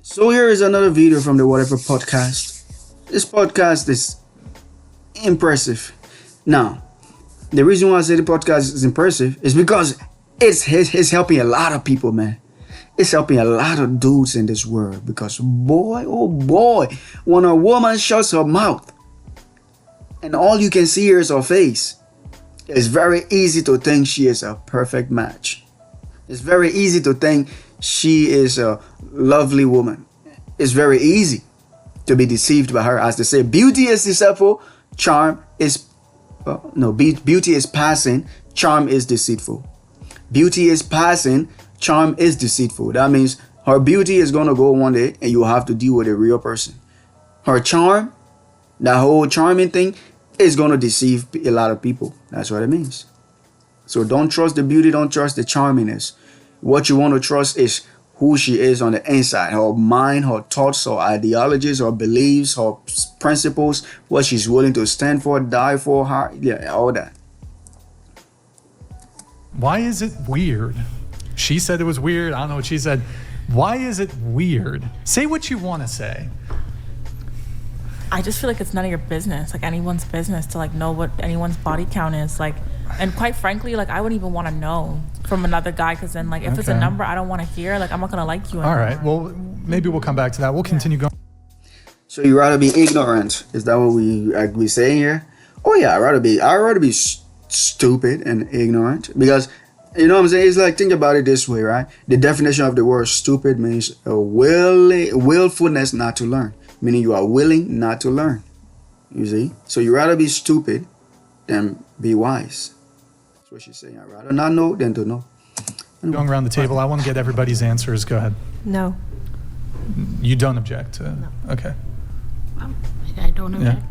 So here is another video from the Whatever podcast. This podcast is impressive. Now, the reason why I say the podcast is impressive is because it's helping a lot of people, man. It's helping a lot of dudes in this world because boy, oh boy, when a woman shuts her mouth and all you can see here is her face, it's very easy to think she is a perfect match. It's very easy to think she is a lovely woman. It's very easy to be deceived by her. As they say, beauty is deceitful, charm is, beauty is passing, charm is deceitful. Beauty is passing, charm is deceitful. That means her beauty is going to go one day and you have to deal with a real person. Her charm, that whole charming thing, is going to deceive a lot of people. That's what it means. So don't trust the beauty, don't trust the charminess. What you want to trust is who she is on the inside, her mind, her thoughts, her ideologies, her beliefs, her principles, what she's willing to stand for, die for, her, yeah, all that. Why is it weird? She said it was weird. I don't know what she said. Why is it weird? Say what you want to say. I just feel like it's none of your business, like anyone's business to like know what anyone's body count is, like, and quite frankly, like I wouldn't even want to know from another guy, because then like if it's a number I don't want to hear, like I'm not gonna like you anymore. All right, well maybe we'll come back to that. We'll continue going. So you rather be ignorant? Is that what we saying here? Oh yeah, I'd rather be stupid and ignorant, because you know what I'm saying. It's like, think about it this way, right? The definition of the word stupid means a willfulness not to learn. Meaning you are willing not to learn. You see? So you rather be stupid than be wise. That's what she's saying. I'd rather not know than to know. Going around the table, I want to get everybody's answers. Go ahead. No. You don't object? No. Okay. I don't object.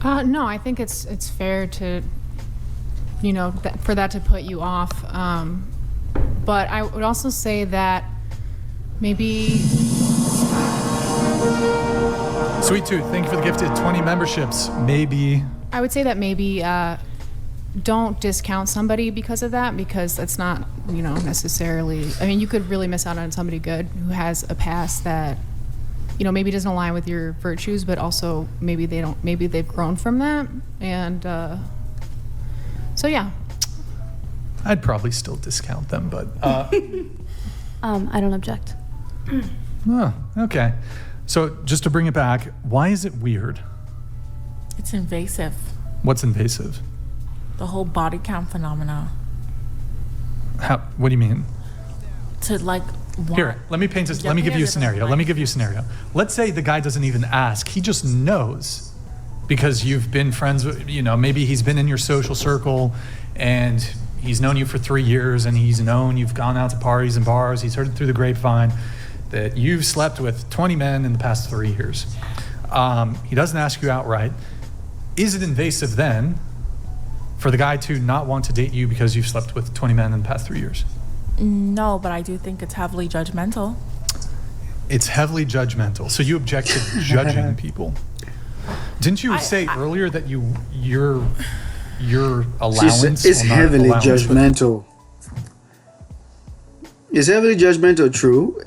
Yeah. No, I think it's fair to, you know, for that to put you off. But I would also say that maybe... Sweet Tooth, thank you for the gifted 20 memberships. Maybe. I would say that maybe don't discount somebody because of that, because that's not, you know, necessarily, I mean, you could really miss out on somebody good who has a past that, you know, maybe doesn't align with your virtues, but also maybe they've grown from that. And so, yeah. I'd probably still discount them, but. I don't object. Oh, okay. So just to bring it back, why is it weird? It's invasive. What's invasive? The whole body count phenomena. What do you mean? To like. Here, let me paint this. Let me give you a scenario. Let's say the guy doesn't even ask. He just knows because you've been friends with, you know, maybe he's been in your social circle and he's known you for 3 years and he's known you've gone out to parties and bars. He's heard it through the grapevine that you've slept with 20 men in the past 3 years. He doesn't ask you outright. Is it invasive then for the guy to not want to date you because you've slept with 20 men in the past 3 years? No, but I do think it's heavily judgmental. It's heavily judgmental. So you object to judging people. Didn't you say earlier that your allowance is heavily judgmental? It's heavily judgmental, true.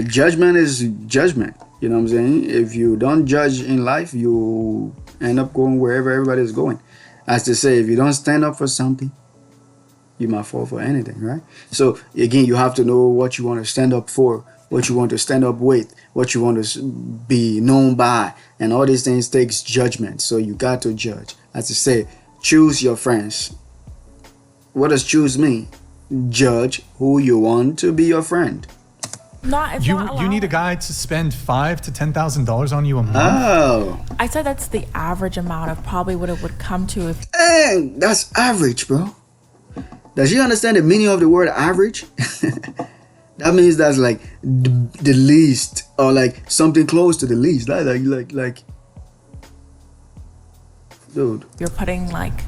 Judgment is judgment. You know what I'm saying? If you don't judge in life, you end up going wherever everybody is going. As to say, if you don't stand up for something, you might fall for anything, right? So again, you have to know what you want to stand up for, what you want to stand up with, what you want to be known by, and all these things takes judgment. So you got to judge. As to say, choose your friends. What does choose mean? Judge who you want to be your friend. You need a guy to spend $5,000 to $10,000 on you a month. Oh, I said that's the average amount of probably what it would come to if. Hey, that's average, bro. Does she understand the meaning of the word average? That means that's like the least, or like something close to the least. Like, dude. You're putting like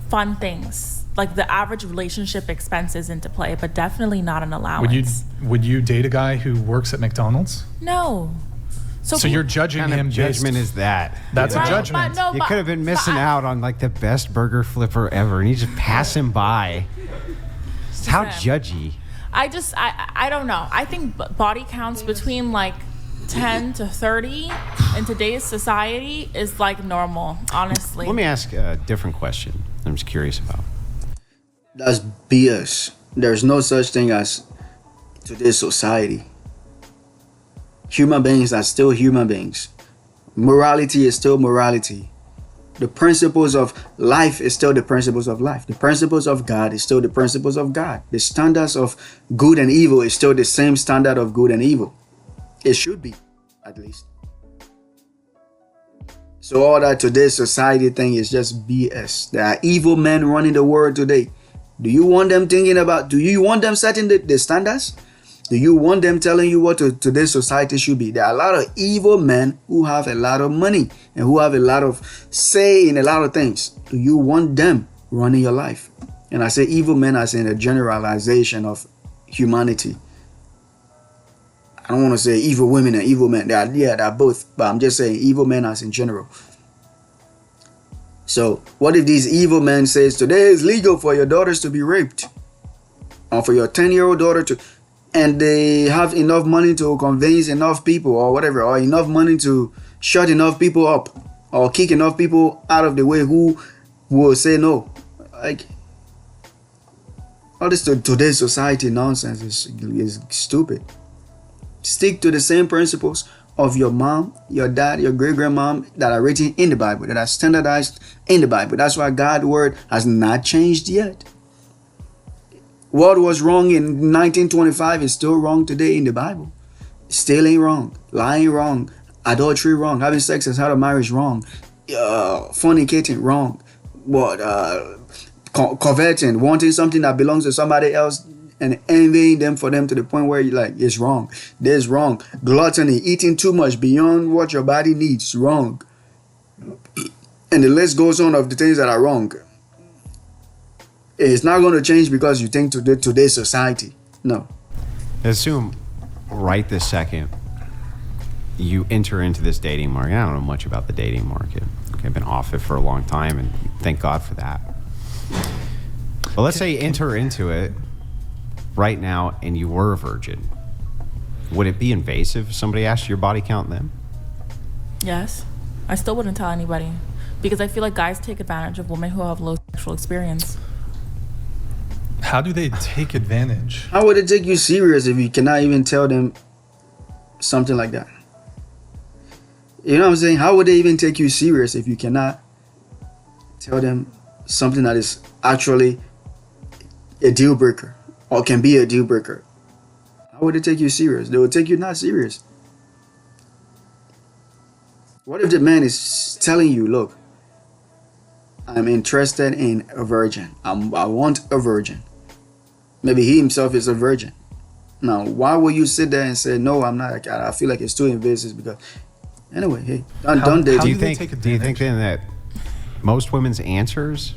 fun things, like the average relationship expenses into play, but definitely not an allowance. Would you date a guy who works at McDonald's? No. So you're judging What kind him. of judgment is that? That's You a know? judgment. You could have been missing out on like the best burger flipper ever, and you just pass him by. How judgy. I don't know. I think body counts between like 10 to 30 in today's society is like normal, honestly. Let me ask a different question I'm just curious about. That's BS. There's no such thing as today's society. Human beings are still human beings. Morality is still morality. The principles of life is still the principles of life. The principles of God is still the principles of God. The standards of good and evil is still the same standard of good and evil. It should be, at least. So all that today's society thing is just BS. There are evil men running the world today. Do you want them setting the standards? Do you want them telling you what today's society should be? There are a lot of evil men who have a lot of money and who have a lot of say in a lot of things. Do you want them running your life? And I say evil men as in a generalization of humanity. I don't want to say evil women and evil men. They're both. But I'm just saying evil men as in general. So what if these evil men says today is legal for your daughters to be raped? Or for your 10-year-old daughter to... And they have enough money to convince enough people or whatever, or enough money to shut enough people up or kick enough people out of the way who will say no. Like, all this today's society nonsense is stupid. Stick to the same principles of your mom, your dad, your great-grandmom that are written in the Bible, that are standardized in the Bible. That's why God's word has not changed yet. What was wrong in 1925 is still wrong today in the Bible. Stealing wrong, lying wrong, adultery wrong, having sex outside of marriage wrong, fornicating wrong, coveting, wanting something that belongs to somebody else and envying them for them to the point where you're like, it's wrong. This wrong. Gluttony, eating too much beyond what your body needs, wrong. And the list goes on of the things that are wrong. It's not going to change because you think today's society. No. Assume right this second you enter into this dating market. I don't know much about the dating market. Okay, I've been off it for a long time, and thank God for that. But let's say you enter into it right now and you were a virgin. Would it be invasive if somebody asked your body count then? Yes. I still wouldn't tell anybody because I feel like guys take advantage of women who have low sexual experience. How do they take advantage? How would it take you serious if you cannot even tell them something like that? You know what I'm saying? How would they even take you serious if you cannot tell them something that is actually a deal breaker or can be a deal breaker? How would they take you serious? They would take you not serious. What if the man is telling you, look, I'm interested in a virgin. I want a virgin. Maybe he himself is a virgin. Now, why will you sit there and say, no, I'm not? I feel like it's too invasive because... Anyway, hey, don't date. Do you think then that most women's answers,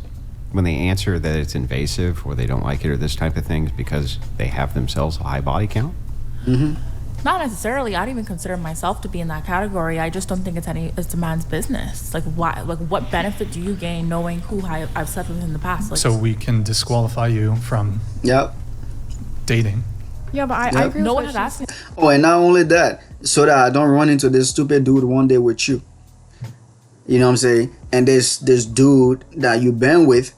when they answer that it's invasive or they don't like it or this type of things because they have themselves a high body count? Mm-hmm. Not necessarily. I don't even consider myself to be in that category. I just don't think it's a man's business. Like, why? Like, what benefit do you gain knowing who I've slept with in the past? Like, so we can disqualify you from dating. Yeah, but I agree. No with one has asked me. Oh, and not only that, so that I don't run into this stupid dude one day with you. You know what I'm saying? And this dude that you've been with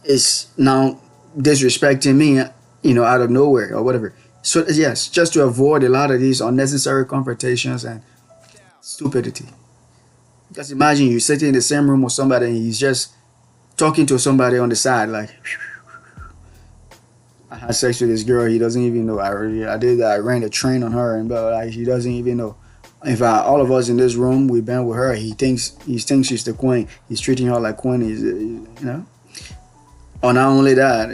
is now disrespecting me, you know, out of nowhere or whatever. So yes, just to avoid a lot of these unnecessary confrontations and stupidity. Just imagine you sitting in the same room with somebody and he's just talking to somebody on the side like, I had sex with this girl, he doesn't even know. I ran a train on her and blah, blah, blah. He doesn't even know. In fact, all of us in this room, we've been with her. He thinks she's the queen. He's treating her like queen. He's, you know. Or not only that,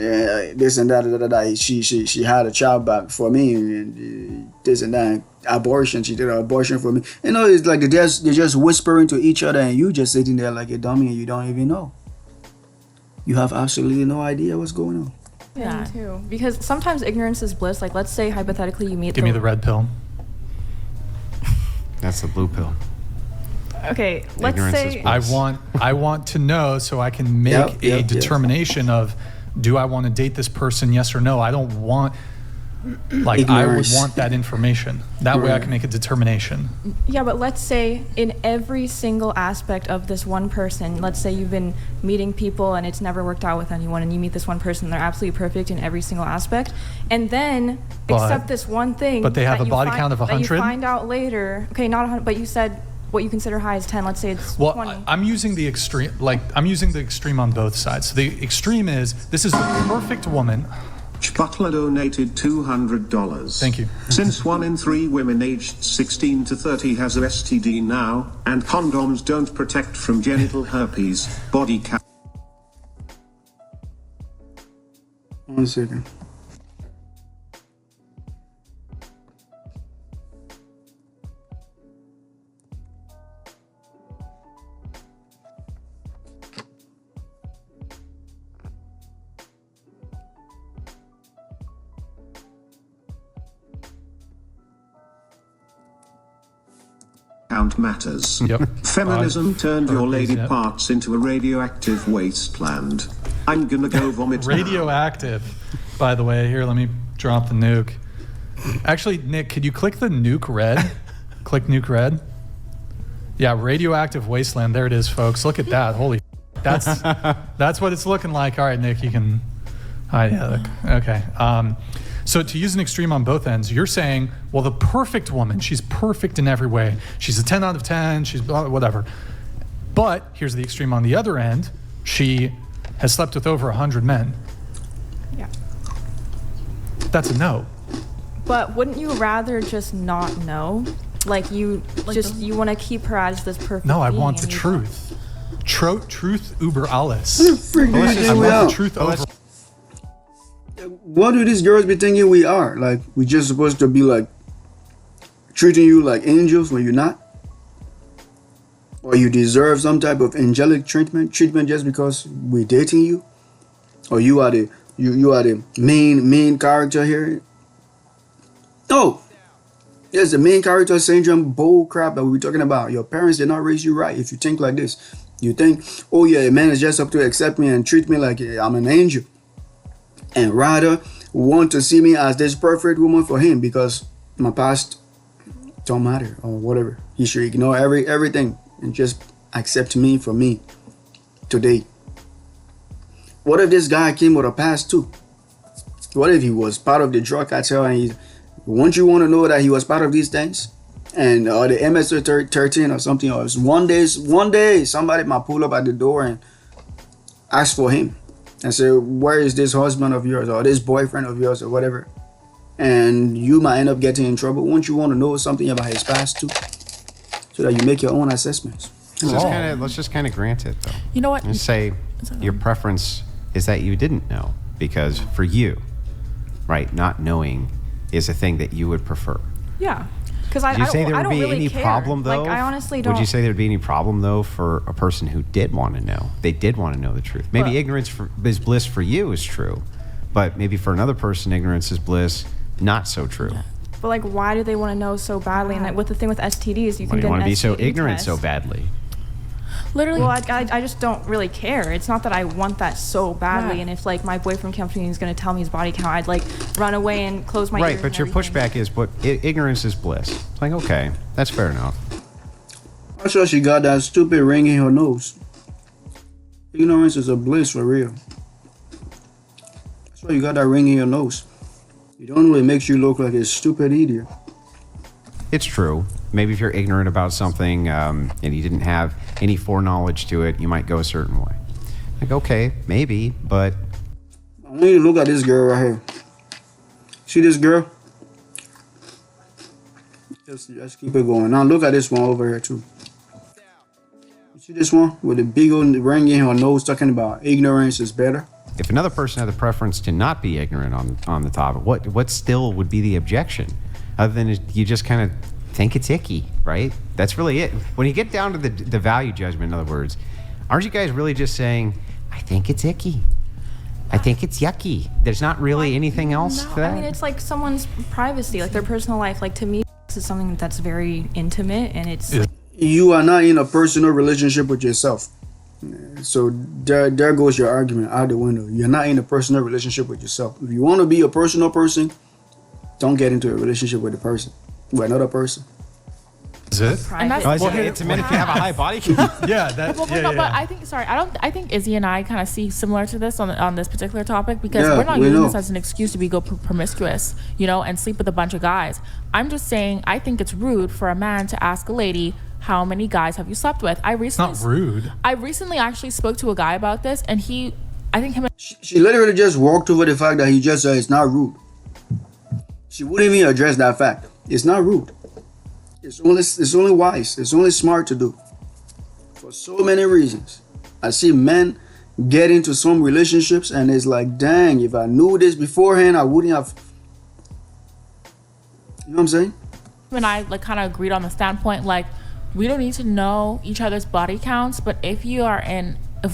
this and that, she had a child back for me, and this and that, abortion. She did an abortion for me. You know, it's like they're just whispering to each other, and you just sitting there like a dummy, and you don't even know. You have absolutely no idea what's going on. Yeah, me too. Because sometimes ignorance is bliss. Like, let's say hypothetically you meet. Give me the red pill. That's the blue pill. Okay, let's Ignorance say is bliss. I want to know so I can make a determination of do I want to date this person? Yes or no. I don't want, like, Ignorance. I would want that information. That way I can make a determination. Yeah, but let's say in every single aspect of this one person, let's say you've been meeting people and it's never worked out with anyone, and you meet this one person, they're absolutely perfect in every single aspect, and then except this one thing. But they have that a you body count of that you 100? find out later. Okay, not 100, but you said what you consider high is 10. Let's say it's Well, 20. I'm using the extreme, like, I'm using the extreme on both sides. So the extreme is, this is the perfect woman. Butler donated $200. Thank you. Since 1 in 3 women aged 16 to 30 has a STD now, and condoms don't protect from genital herpes, body count. 1 second. Count matters. Yep. Feminism turned your lady yep. parts into a radioactive wasteland. I'm gonna go vomit now. Radioactive, by the way. Here, let me drop the nuke. Actually, Nick, could you click the nuke red? Click nuke red. Yeah, radioactive wasteland. There it is, folks. Look at that. Holy, that's what it's looking like. All right, Nick, you can. Yeah, okay. So to use an extreme on both ends, you're saying, well, the perfect woman, she's perfect in every way. She's a 10 out of 10, she's whatever. But here's the extreme on the other end. She has slept with over 100 men. Yeah. That's a no. But wouldn't you rather just not know? Like you want to keep her as this perfect No, I being want the and you truth. Truth uber alles. Freak do you I think we want are? the truth over. What do these girls be thinking we are? Like, we just supposed to be like treating you like angels when you're not? Or you deserve some type of angelic treatment just because we're dating you? Or you are the you are the main character here? No. There's the main character syndrome bull crap that we were talking about. Your parents did not raise you right if you think like this. You think, oh yeah, a man is just up to accept me and treat me like I'm an angel. And rather want to see me as this perfect woman for him because my past don't matter or whatever. He should ignore everything and just accept me for me today. What if this guy came with a past too? What if he was part of the drug cartel and won't you want to know that he was part of these things? And or the MS-13 or something, or one day somebody might pull up at the door and ask for him and say, where is this husband of yours or this boyfriend of yours or whatever? And you might end up getting in trouble. Won't you want to know something about his past too? So that you make your own assessments. Let's just kind of grant it, though. You know what? And say your preference is that you didn't know. Because for you, right, not knowing is a thing that you would prefer. Yeah. Because I Would you say there I would don't be really any care. problem, though? Like, I honestly don't. Would you say there would be any problem, though, for a person who did want to know? They did want to know the truth. Maybe ignorance is bliss for you is true. But maybe for another person, ignorance is bliss, not so true. But like, why do they want to know so badly? And like, with the thing with STDs, you Why can do get you want an to be so STD ignorant test. so badly? Literally. Well, I just don't really care. It's not that I want that so badly. Right. And if like my boyfriend comes to me and is going to tell me his body count, I'd like run away and close my ears. Right, but your pushback is, but ignorance is bliss. It's like, okay, that's fair enough. I'm sure she got that stupid ring in her nose. Ignorance is a bliss for real. That's why you got that ring in your nose. It only makes you look like a stupid idiot. It's true. Maybe if you're ignorant about something and you didn't have any foreknowledge to it, you might go a certain way. Like, okay, maybe, but I want you to look at this girl right here. See this girl? Just keep it going. Now look at this one over here too. You see this one with the big old ring in her nose talking about ignorance is better? if another person had the preference to not be ignorant on the topic, what still would be the objection? Other than you just kind of think it's icky, right? That's really it. When you get down to the value judgment, in other words, aren't you guys really just saying, I think it's icky? I think it's yucky. There's not really anything else to that? I mean, it's like someone's privacy, like their personal life. Like, to me, this is something that's very intimate, and it's... You are not in a personal relationship with yourself. So there goes your argument out the window. You're not in a personal relationship with yourself. If you want to be a personal person, don't get into a relationship with another person. Is it? And that's Oh, is it Well, intimate if you have a high body count? Yeah, that. Well, yeah, no, yeah. but I think Izzy and I kind of see similar to this on this particular topic because Yeah, we're not we using know. this as an excuse to go promiscuous, and sleep with a bunch of guys. I'm just saying I think it's rude for a man to ask a lady, how many guys have you slept with? It's not rude. I recently actually spoke to a guy about this, and I think him and She literally just walked over the fact that he just said it's not rude. She wouldn't even address that fact. It's not rude. It's only wise. It's only smart to do. For so many reasons. I see men get into some relationships and it's like, dang, if I knew this beforehand, I wouldn't have. You know what I'm saying? and I kind of agreed on the standpoint we don't need to know each other's body counts, but if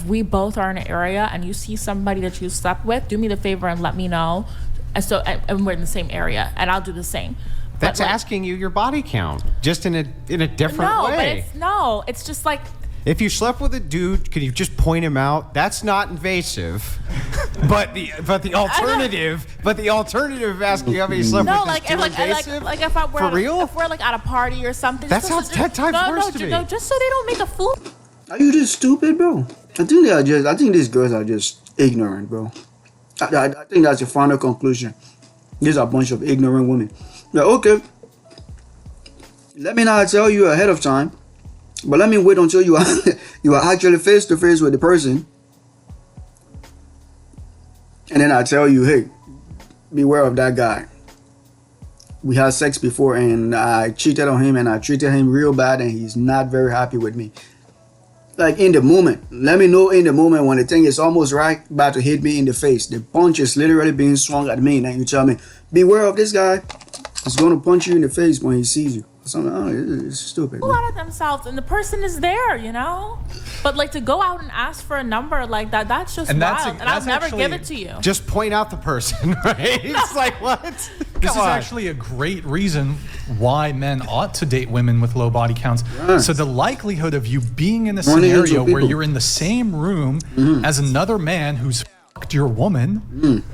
we both are in an area and you see somebody that you slept with, do me the favor and let me know. And we're in the same area, and I'll do the same. That's asking you your body count, just in a different way. It's just like, If you slept with a dude, could you just point him out? That's not invasive. but the alternative of asking how many you slept with is too invasive. For real? If we're at a party or something. That sounds 10 times worse to me. No, just so they don't make a fool. Are you just stupid, bro? I think these girls are just ignorant, bro. I think that's the final conclusion. These are a bunch of ignorant women. Like, okay, let me not tell you ahead of time, but let me wait until you are actually face to face with the person, and then I tell you, hey, beware of that guy. We had sex before, and I cheated on him, and I treated him real bad, and he's not very happy with me. Like in the moment, let me know in the moment when the thing is almost about to hit me in the face. The punch is literally being swung at me, and then you tell me, beware of this guy. He's going to punch you in the face when he sees you. It's stupid. A lot of themselves, and the person is there, But to go out and ask for a number like that, that's just wild. And I'll never give it to you. Just point out the person, right? It's like, what? This is actually a great reason why men ought to date women with low body counts. Yes. So the likelihood of you being in a Running into scenario where people. you're in the same room as another man who's fucked your woman,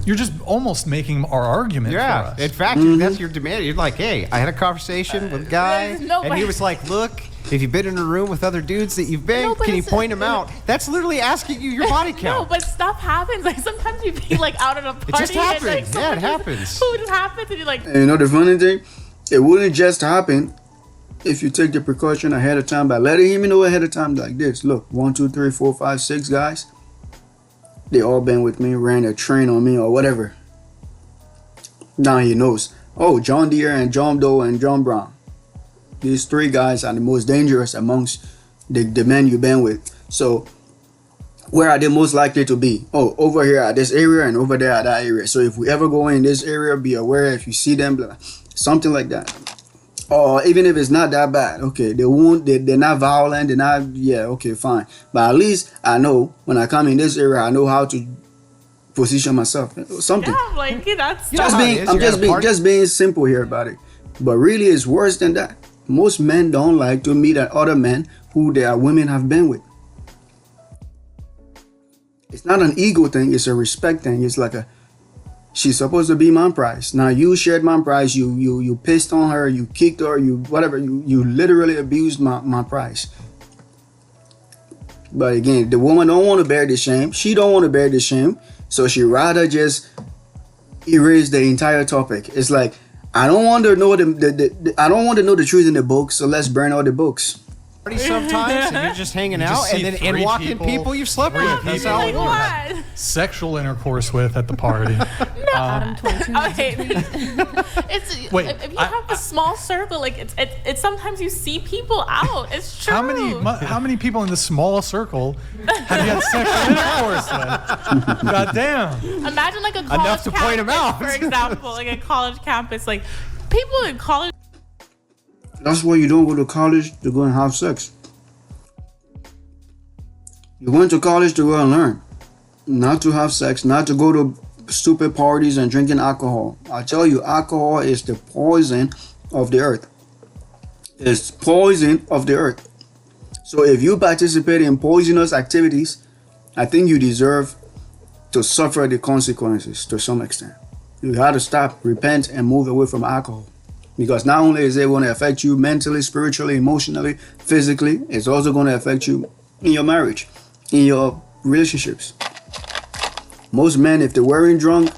you're just almost making our argument for us. In fact, that's your demand. You're like, hey, I had a conversation with a guy, and he was like, look, if you've been in a room with other dudes that you've been, can you point them out? That's literally asking you your body count. No, but stuff happens. Sometimes you be out at a party. It just happens. And, It happens. Food happens, and you're like, And you know the funny thing? It wouldn't just happen if you take the precaution ahead of time by letting him know ahead of time like this. Look, 1, 2, 3, 4, 5, 6 guys. They all been with me, ran a train on me or whatever. Now he knows. Oh, John Deere and John Doe and John Brown. These 3 guys are the most dangerous amongst the men you've been with. So where are they most likely to be? Oh, over here at this area and over there at that area. So if we ever go in this area, be aware if you see them, something like that. Or even if it's not that bad, okay, they're not violent, okay, fine. But at least I know when I come in this area, I know how to position myself. Something. yeah, that's Just being simple here about it. But really, it's worse than that. Most men don't like to meet other men who their women have been with. It's not an ego thing, it's a respect thing. It's like she's supposed to be my prize. Now you shared my prize, you pissed on her, you kicked her, you literally abused my prize. But again, the woman don't want to bear the shame. She don't want to bear the shame. So she rather just erase the entire topic. It's like, I don't want to know I don't want to know the truth in the book, so let's burn all the books. Sometimes and you're just hanging out and walking people you've slept with. That's how it works. Sexual intercourse with at the party. Okay. If you have a small circle, it's sometimes you see people out. It's true. How many people in this small circle have you had sexual intercourse with? God damn. Imagine a college Enough to point 'em out. For example, a college campus, people in college. That's why you don't go to college to go and have sex. You went to college to go and learn, not to have sex, not to go to stupid parties and drinking alcohol. I tell you, alcohol is the poison of the earth. It's poison of the earth. So if you participate in poisonous activities, I think you deserve to suffer the consequences to some extent. You have to stop, repent, and move away from alcohol. Because not only is it going to affect you mentally, spiritually, emotionally, physically, it's also going to affect you in your marriage, in your relationships. Most men, if they weren't drunk,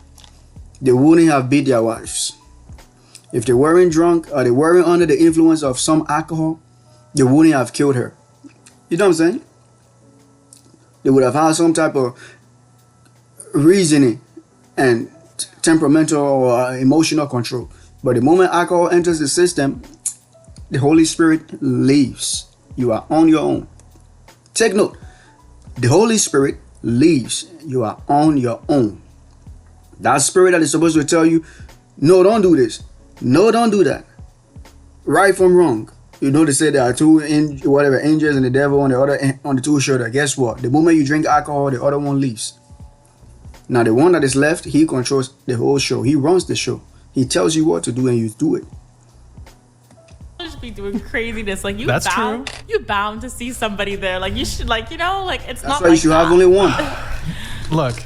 they wouldn't have beat their wives. If they weren't drunk or they weren't under the influence of some alcohol, they wouldn't have killed her. You know what I'm saying? They would have had some type of reasoning and temperamental or emotional control. But the moment alcohol enters the system, the Holy Spirit leaves. You are on your own. Take note. The Holy Spirit leaves. You are on your own. That spirit that is supposed to tell you, no, don't do this. No, don't do that. Right from wrong. You know they say there are two angels and the devil on the two shoulder. Guess what? The moment you drink alcohol, the other one leaves. Now the one that is left, he controls the whole show. He runs the show. He tells you what to do and you do it. You'll just be doing craziness. Like That's bound, true. you bound to see somebody there. Like you should, like, you know, like it's That's not why like you should that. have only one. Look,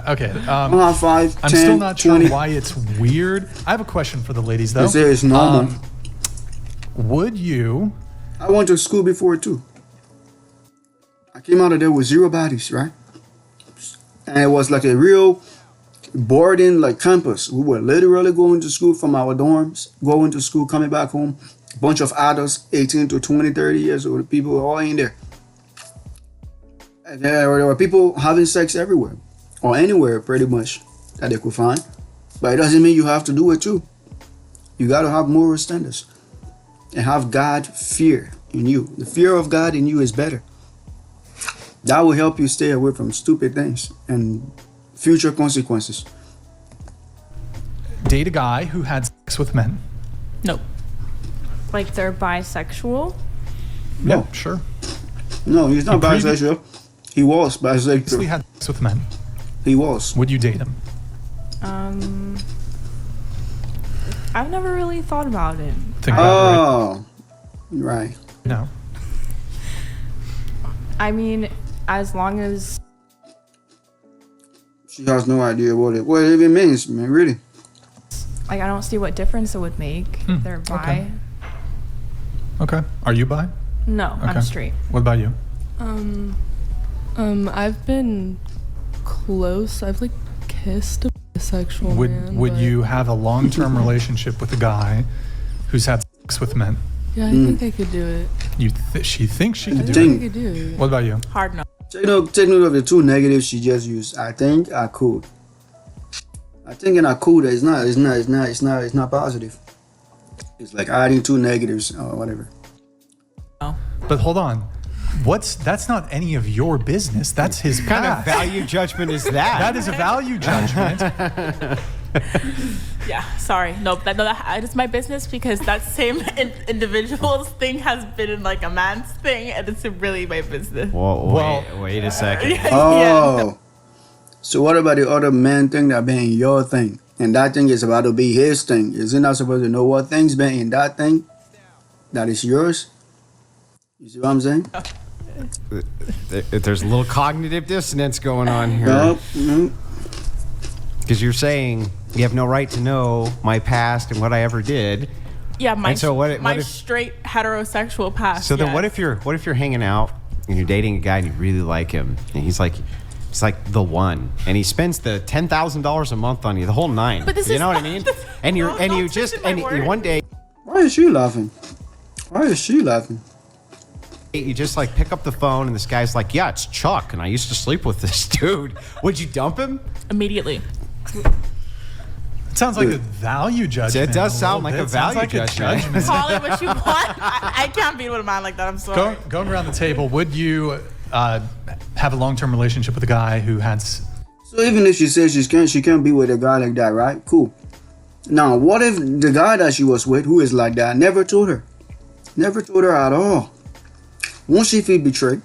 okay. I don't have 5, I'm 10, still not 20. sure why it's weird. I have a question for the ladies, though. They say it's normal. Would you? I went to school before too. I came out of there with 0 bodies, right? And it was like a real boarding like campus. We were literally going to school from our dorms, going to school, coming back home. Bunch of adults, 18 to 20, 30 years old, people were all in there. And there were people having sex everywhere or anywhere pretty much that they could find. But it doesn't mean you have to do it too. You got to have moral standards and have God fear in you. The fear of God in you is better. That will help you stay away from stupid things and future consequences. Date a guy who had sex with men. No. Like they're bisexual. No. Yeah, sure. No, he's not He previ- bisexual. He was Basically bisexual. had sex with men. He was. Would you date him? I've never really thought about it. Think about Oh, right. it. Right? No. I mean, as long as She has no idea what it even means, man. Really. like I don't see what difference it would make. If they're bi. okay. Okay. Are you bi? No, Okay. I'm straight. What about you? I've been close. I've like kissed a bisexual man. Would but- you have a long-term relationship with a guy who's had sex with men? Yeah, I think I could do it. She thinks she I could do think it. I could do it. What about you? Hard no. Take note of the two negatives she just used. I think I could. I think and I could is not positive. It's like adding two negatives or whatever. But hold on. That's not any of your business. That's his What kind of path. value judgment is that? That is a value judgment. Yeah, sorry. Nope. That is my business because that same individual's thing has been in like a man's thing, and it's really my business. Well, wait a second. Oh. So what about the other man thing that been your thing? And that thing is about to be his thing. Is he not supposed to know what thing's been in that thing that is yours? You see what I'm saying? There's a little cognitive dissonance going on here. Nope. Nope. Because you're saying you have no right to know my past and what I ever did. Yeah, my And so what my if- straight heterosexual past. So then yes. what if you're hanging out and you're dating a guy and you really like him and he's like the one and he spends the $10,000 a month on you, the whole nine. But this you is know what I not- mean? this- And No, you don't just twist my and word. one day Why is she laughing? Why is she laughing? you just like pick up the phone and this guy's like, yeah, it's Chuck and I used to sleep with this dude. Would you dump him? immediately. It sounds like a value judgment. It does sound little like bit. a Sounds value like a judgment. Call it what you want. I can't be with a man like that. I'm sorry. Going around the table, would you have a long-term relationship with a guy who had? So even if she says she can't be with a guy like that, right? Cool. Now, what if the guy that she was with, who is like that, never told her? Never told her at all. Won't she feel betrayed?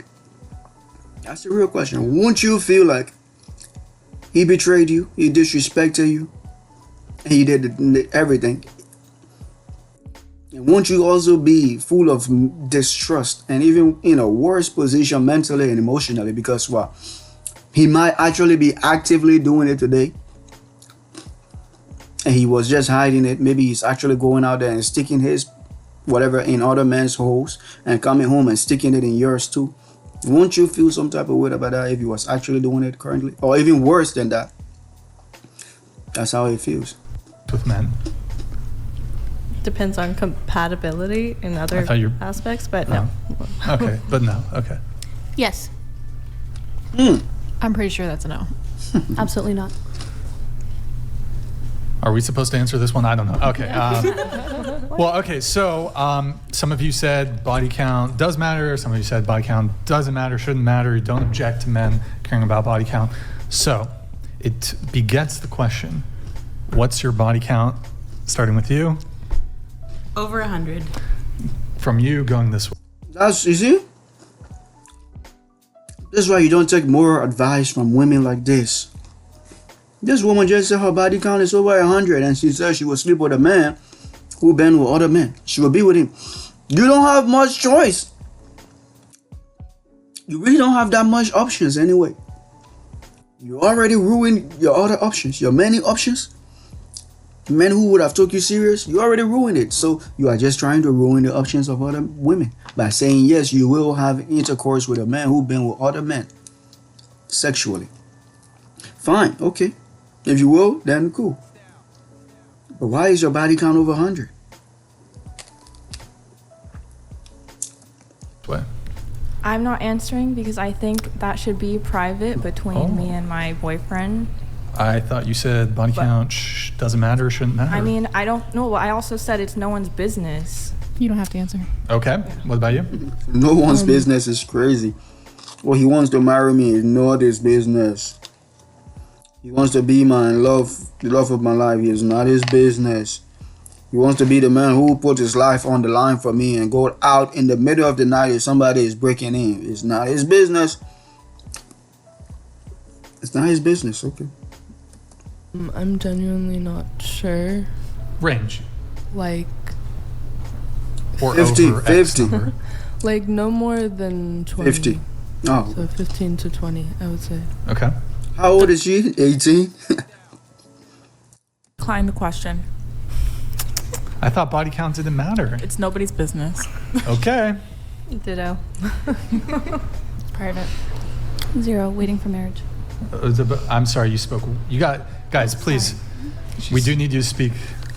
That's the real question. Won't you feel like he betrayed you, he disrespected you, and he did everything? And won't you also be full of distrust and even in a worse position mentally and emotionally? Because what? He might actually be actively doing it today. And he was just hiding it. Maybe he's actually going out there and sticking his whatever in other men's holes and coming home and sticking it in yours too. Won't you feel some type of way about that if he was actually doing it currently? Or even worse than that? That's how it feels. With men. Depends on compatibility in I other thought you- aspects, but no. Okay, but no. Okay. Yes. I'm pretty sure that's a no. Absolutely not. Are we supposed to answer this one? I don't know. Okay. Well, okay. So some of you said body count does matter. Some of you said body count doesn't matter, shouldn't matter. You don't object to men caring about body count. So it begets the question, what's your body count? Starting with you. Over 100. From you going this way. That's, you see? This is why you don't take moral advice from women like this. This woman just said her body count is over 100 and she said she will sleep with a man who been with other men. She will be with him. You don't have much choice. You really don't have that much options anyway. You already ruined your other options, your many options. Men who would have took you serious, you already ruined it. So you are just trying to ruin the options of other women by saying yes, you will have intercourse with a man who been with other men sexually. Fine, okay. If you will, then cool. But why is your body count over 100? What? I'm not answering because I think that should be private between me and my boyfriend. I thought you said body count doesn't matter, shouldn't matter. I mean, I don't know. I also said it's no one's business. You don't have to answer. Okay. What about you? No one's business is crazy. Well, he wants to marry me. It's not his business. He wants to be my love, the love of my life. It's not his business. He wants to be the man who put his life on the line for me and go out in the middle of the night if somebody is breaking in. It's not his business. It's not his business, okay. I'm genuinely not sure. Range. Like, Or 50, over X 50. number. like no more than 20. 50. Oh, So 15 to 20, I would say. Okay. how old is she? 18? Decline the question. I thought body count didn't matter. It's nobody's business. Okay. Ditto. It's private. 0, waiting for marriage. I'm sorry, you spoke. You got, guys, please. We do need you to speak.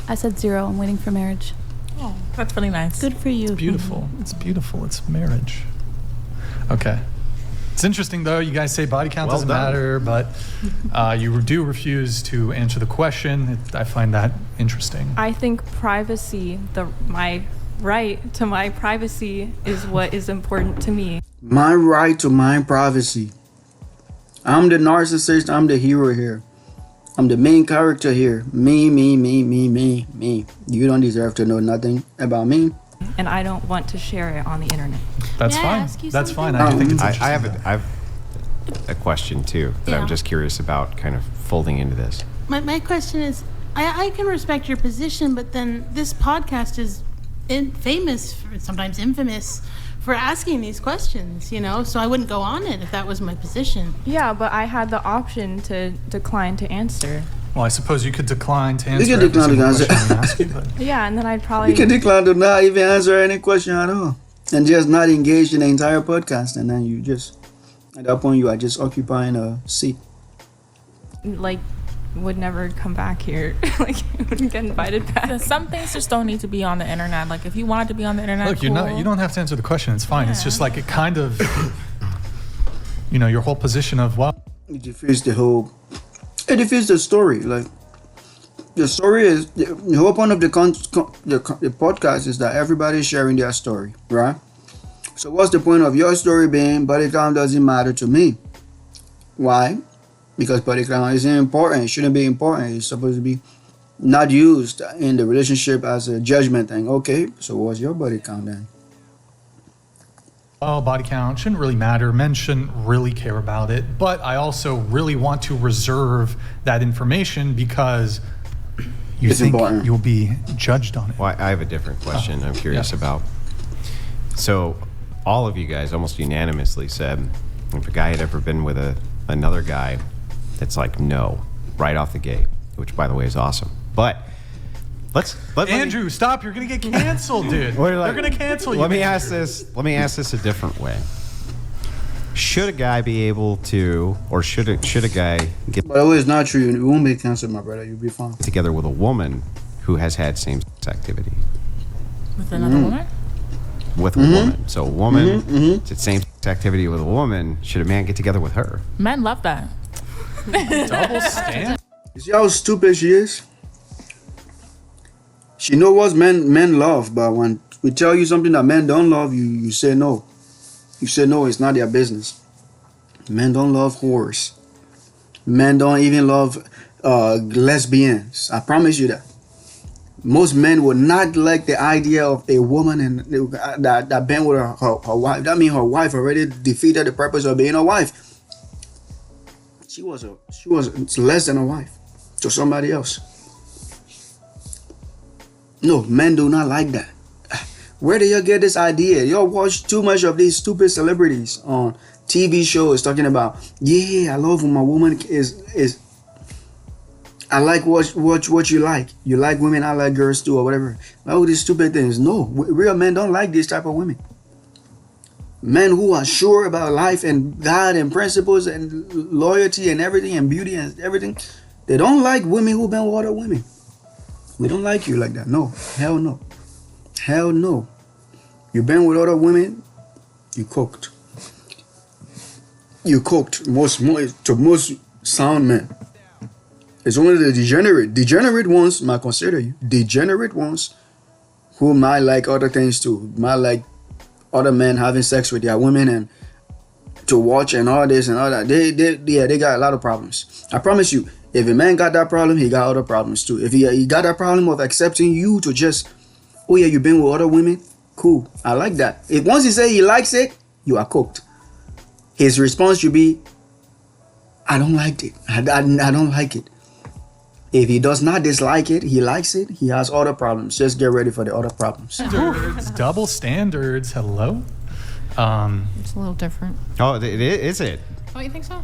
I said 0, I'm waiting for marriage. Oh, that's really nice. Good for you. Beautiful. It's beautiful. It's marriage. Okay. It's interesting, though. You guys say body count Well doesn't done. matter, but you do refuse to answer the question. I find that interesting. I think privacy, my right to my privacy is what is important to me. My right to my privacy. I'm the narcissist. I'm the hero here. I'm the main character here. Me. You don't deserve to know nothing about me. And I don't want to share it on the internet. That's May I fine. ask you That's something? fine. I do think it's I interesting. have a question too that Yeah. I'm just curious about, kind of folding into this. My question is, I can respect your position, but then this podcast is sometimes infamous, for asking these questions, so I wouldn't go on it if that was my position. Yeah, but I had the option to decline to answer. Well, I suppose you could decline to answer can every decline to single answer. question we ask you, but Yeah, and then I'd probably... You can decline to not even answer any question at all. And just not engage in the entire podcast. And then you just, at that point, you are just occupying a seat. would never come back here. Wouldn't get invited back. Some things just don't need to be on the internet. Like if you wanted to be on the internet, look, cool. you don't have to answer the question. It's fine. It's just Yeah. like it kind of, your whole position of, well, It defeats the story. Like, the story is, the whole point of the podcast is that everybody's sharing their story, right? So what's the point of your story being body count doesn't matter to me? Why? Because body count isn't important. It shouldn't be important. It's supposed to be not used in the relationship as a judgment thing. Okay, so what's your body count then? body count shouldn't really matter. Men shouldn't really care about it. But I also really want to reserve that information because you It's think important. you'll be judged on it. Well, I have a different question I'm curious about. So, all of you guys almost unanimously said if a guy had ever been with another guy, it's like no, right off the gate, which, by the way, is awesome. But let Andrew, stop! You're gonna get canceled, dude. What are you They're like- gonna cancel you. Let me Andrew. ask this a different way. Should a guy be able to, or should a guy get By the way, it's not true. You won't be canceled, my brother. You'll be fine. together with a woman who has had same-sex activity With another woman? with a woman? So a woman, it's same-sex activity with a woman. Should a man get together with her? Men love that. Double standard. You see how stupid she is? She knows what men love, but when we tell you something that men don't love, you say no. You say no, it's not their business. Men don't love whores. Men don't even love lesbians. I promise you that. Most men would not like the idea of a woman and that been with her wife. That means her wife already defeated the purpose of being a wife. She was less than a wife to somebody else. No, men do not like that. Where do you get this idea? You watch too much of these stupid celebrities on TV shows talking about, yeah, I love when my woman is. I like what you like. You like women, I like girls too, or whatever. All these stupid things. No, real men don't like this type of women. Men who are sure about life and God and principles and loyalty and everything and beauty and everything, they don't like women who've been with other women. We don't like you like that. No, hell no. Hell no. You've been with other women, you cooked. You cooked to most sound men. It's only the degenerate ones might consider you. Degenerate ones who might like other things too. Might like other men having sex with their women and to watch and all this and all that. They got a lot of problems. I promise you, if a man got that problem, he got other problems too. If he got that problem of accepting you to just, oh yeah, you've been with other women, cool. I like that. If once he say he likes it, you are cooked. His response should be, I don't like it. I don't like it. If he does not dislike it, he likes it, he has other problems. Just get ready for the other problems. Standards, double standards. Hello. It's a little different. Oh, is it? Oh, you think so?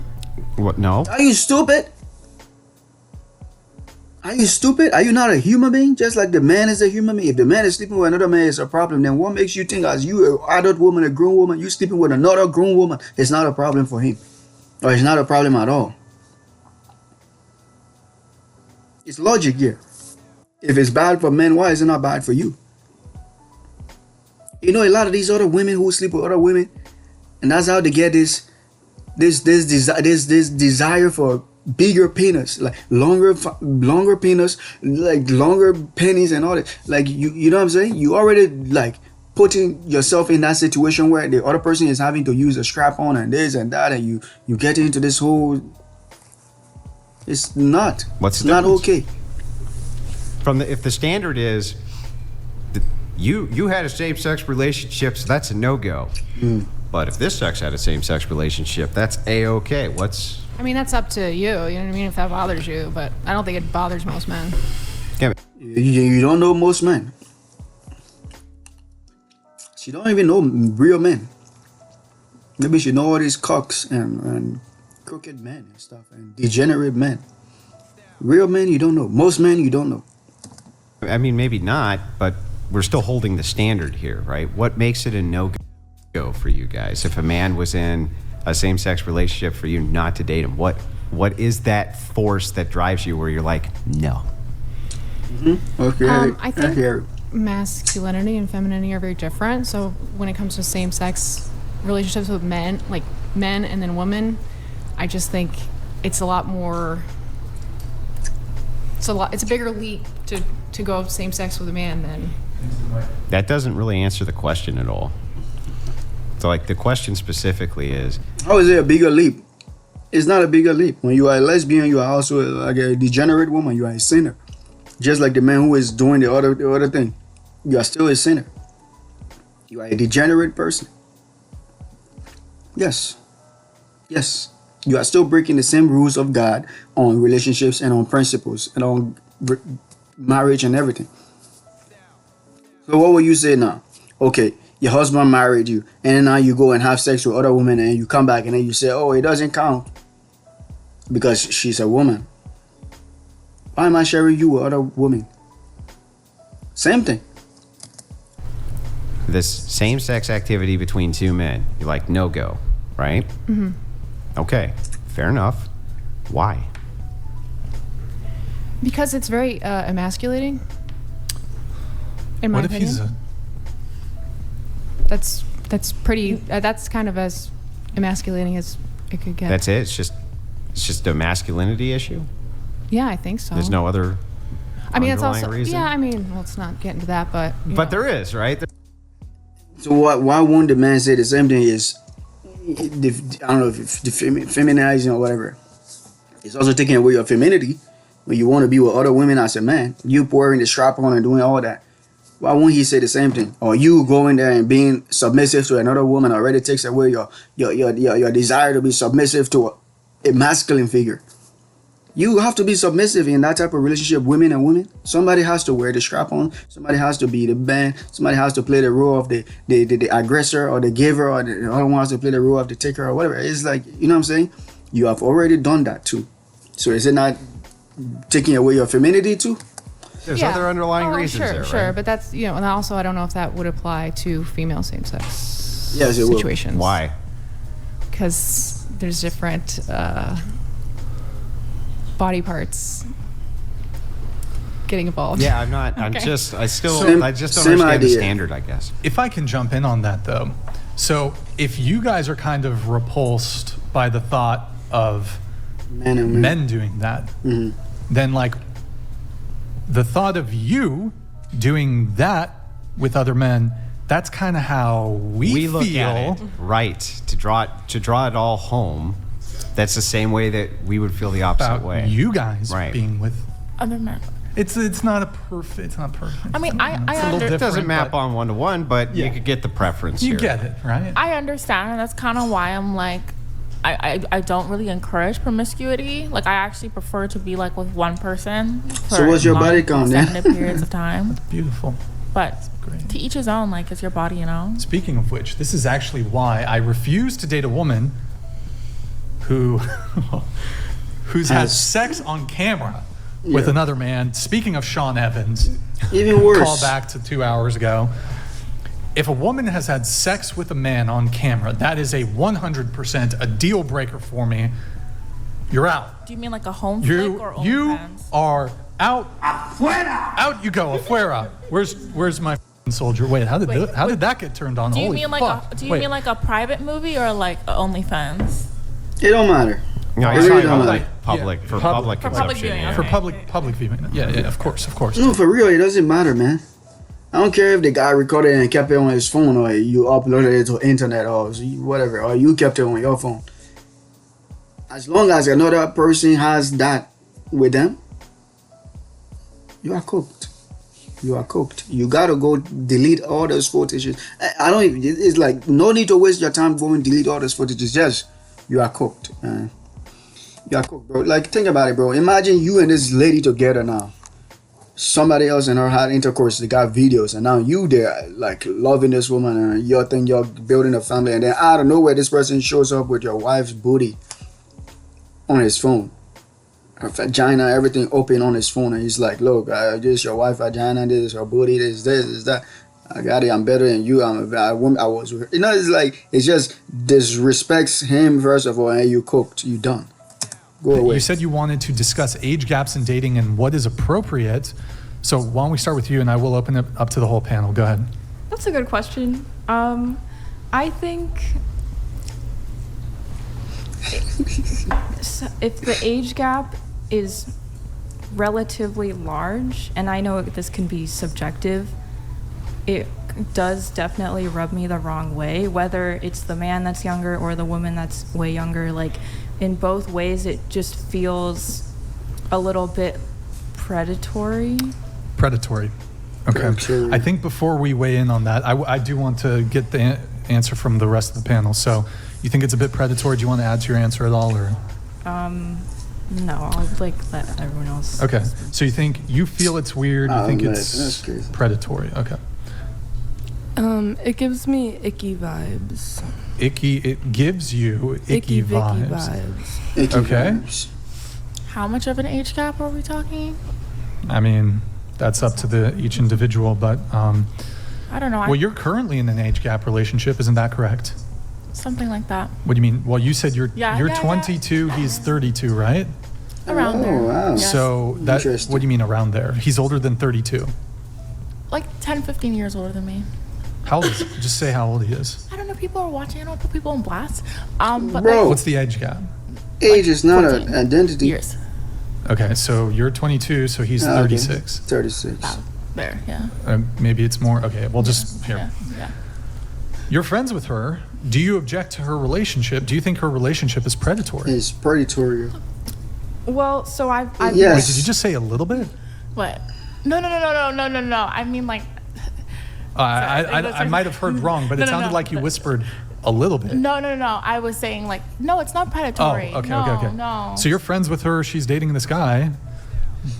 What? No. Are you stupid? Are you stupid? Are you not a human being? Just like the man is a human being. If the man is sleeping with another man, it's a problem. Then what makes you think as you, an adult woman, a grown woman, you sleeping with another grown woman, it's not a problem for him. Or it's not a problem at all. It's logic here. If it's bad for men, why is it not bad for you? You know, a lot of these other women who sleep with other women, and that's how they get this desire for bigger penis, like longer penis, like longer pennies and all that. Like you know what I'm saying? You already like putting yourself in that situation where the other person is having to use a strap on and this and that, and you get into this whole. It's not. What's it's the not difference? okay. If the standard is that you had a same-sex relationship, so that's a no-go. But if this sex had a same-sex relationship, that's a-okay. What's? I mean, that's up to you. You know what I mean? If that bothers you, but I don't think it bothers most men. Yeah, You don't know most men. She don't even know real men. Maybe she know all these cocks and crooked men and stuff and degenerate men. Real men you don't know. Most men you don't know. I mean, maybe not, but we're still holding the standard here, right? What makes it a no-go for you guys? If a man was in a same-sex relationship, for you not to date him, what is that force that drives you where you're like, no? Okay. I think masculinity and femininity are very different. So when it comes to same-sex relationships with men, like men and then women, I just think it's a lot more. It's a bigger leap to go same sex with a man than. That doesn't really answer the question at all. So, like, the question specifically is, how is it a bigger leap? It's not a bigger leap. When you are a lesbian, you are also like a degenerate woman. You are a sinner. Just like the man who is doing the other thing. You are still a sinner. You are a degenerate person. Yes. Yes. You are still breaking the same rules of God on relationships and on principles and on marriage and everything. So what will you say now? Okay, your husband married you, and then now you go and have sex with other women, and you come back and then you say, oh, it doesn't count because she's a woman. Why am I sharing you with other women? Same thing. This same-sex activity between two men, you're like, no go, right? Mm-hmm. Okay, fair enough. Why? Because it's very emasculating. In my What if opinion. he's a That's pretty. That's kind of as emasculating as it could get. That's it? It's just a masculinity issue? Yeah, I think so. There's no other I mean, it's underlying also. reason? Yeah, I mean, let's not get into that, but. But there is, right? So why won't the man say the same thing? Is I don't know if the feminizing or whatever. It's also taking away your femininity when you want to be with other women as a man. You wearing the strap on and doing all that. Why won't he say the same thing? Or you going there and being submissive to another woman already takes away your desire to be submissive to a masculine figure. You have to be submissive in that type of relationship, women and women. Somebody has to wear the strap on. Somebody has to be the man. Somebody has to play the role of the aggressor or the giver, or the other one has to play the role of the taker or whatever. It's like, you know what I'm saying? You have already done that too. So is it not taking away your femininity too? There's other underlying reasons sure, there, Sure, right? but that's, and also I don't know if that would apply to female same-sex Yes, it will. situations. Why? Because there's different body parts getting involved. Yeah, I'm not. Okay. I just don't Same understand the idea. standard, I guess. If I can jump in on that, though. So if you guys are kind of repulsed by the thought of Men and women. men doing that, then like the thought of you doing that with other men, that's kind of how we look feel. at it, right? To draw it all home. That's the same way that we would feel the opposite About way. you guys Right. being with. Other men. It's not perfect. It's not perfect. I mean, I It's a little under- It doesn't different, map but on one-to-one, but Yeah. you could get the preference You here. get it, right? I understand, and that's kind of why I'm like, I don't really encourage promiscuity. Like, I actually prefer to be like with one person. So what's your long, body count then? extended periods of time. Beautiful. But Great. to each his own. Like, it's your body, you know. Speaking of which, this is actually why I refuse to date a woman who's had Has- sex on camera with Yeah. another man. Speaking of Sean Evans, Even worse. call back to 2 hours ago. If a woman has had sex with a man on camera, that is a 100% a deal breaker for me. You're out. Do you mean like a home flick or You OnlyFans? are out. Out you go, afuera. Where's my f***ing soldier? Wait, how did that get turned on? Do you Holy mean like fuck. do you Wait. mean like a private movie or like a OnlyFans? It don't matter. No, It he's really talking don't about matter. like public Yeah. for Public- public for public consumption. viewing, yeah. For okay. public viewing. Yeah, of course. No, for real, it doesn't matter, man. I don't care if the guy recorded it and kept it on his phone, or you uploaded it to internet, or whatever, or you kept it on your phone. As long as another person has that with them, you are cooked. You are cooked. You gotta go delete all those footages. I don't even. It's like no need to waste your time going delete all those footages. Just you are cooked, man. You are cooked, bro. Like think about it, bro. Imagine you and this lady together now. Somebody else and her had intercourse, they got videos, and now you there like loving this woman, and you think you're building a family, and then out of nowhere this person shows up with your wife's booty on his phone, her vagina, everything open on his phone, and he's like, look, this is your wife's vagina, this is her booty, this is that, I got it, I'm better than you, I was with her. You know, it's like, it just disrespects him first of all, and you cooked, you done. Go away. You said you wanted to discuss age gaps in dating and what is appropriate. So why don't we start with you, and I will open it up to the whole panel. Go ahead. That's a good question. I think if the age gap is relatively large, and I know this can be subjective, it does definitely rub me the wrong way, whether it's the man that's younger or the woman that's way younger. Like, in both ways, it just feels a little bit predatory. Predatory. Okay. Predatory. I think before we weigh in on that, I do want to get the answer from the rest of the panel. So you think it's a bit predatory? Do you want to add to your answer at all? Or No, I'll like let everyone else. Okay. So you feel it's weird. You think man, it's that's crazy. predatory. Okay. It gives me icky vibes. It gives you icky Vicky vibes. Icky Okay. vibes. How much of an age gap are we talking? I mean, that's up to each individual, but I don't know. well, you're currently in an age gap relationship, isn't that correct? Something like that. What do you mean? Well, you said you're Yeah, 22, he's 32, right? Around Oh, there. wow. Yes. So that Interesting. what do you mean around there? He's older than 32. Like 10, 15 years older than me. How old is he? Just say how old he is. I don't know. People are watching. I don't put people on blast. But Bro. What's the age gap? Age is not 14 an identity. years. Okay, so you're 22, so he's Ah, okay. 36. 36. There. Yeah. Maybe it's more. Okay, well, just here. Yeah. You're friends with her. Do you object to her relationship? Do you think her relationship is predatory? It's predatory. Well, so I've Yes. Wait, did you just say a little bit? What? No. I mean, like, I might have heard wrong, but it No, sounded no. like you whispered a little bit. no. I was saying, like, no, it's not Oh, predatory. okay, no, okay. No. So you're friends with her. She's dating this guy.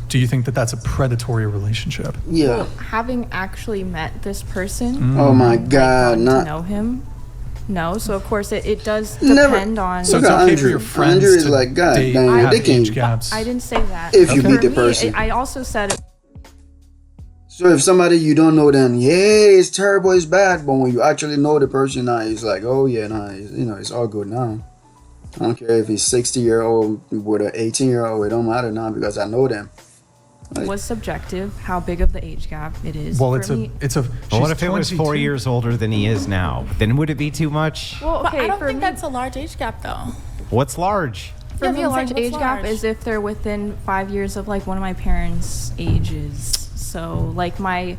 Do you think that that's a predatory relationship? Yeah. Well, having actually met this person, Mm. Oh my like, God. gotten to Not. know him. No, so of course it does Never- depend on. So Look it's at okay Andrew. for your friends Andrew is to like, God date, damn, have they can- age gaps. I didn't say that. If you For meet the me, person. I also said So if somebody you don't know, then yeah, it's terrible, it's bad. But when you actually know the person, now it's like, oh yeah, nah, it's all good now. I don't care if he's 60-year-old with an 18-year-old. It don't matter now because I know them. it was subjective how big of the age gap it is. Well, For it's me- a. Well, what if it was 4 22. years older than he is now? Then would it be too much? Well, But okay, I don't for think me, that's a large age gap, though. What's large? for Yeah, me, but a I'm large saying, age what's gap large? is if they're within 5 years of like one of my parents' ages. So like my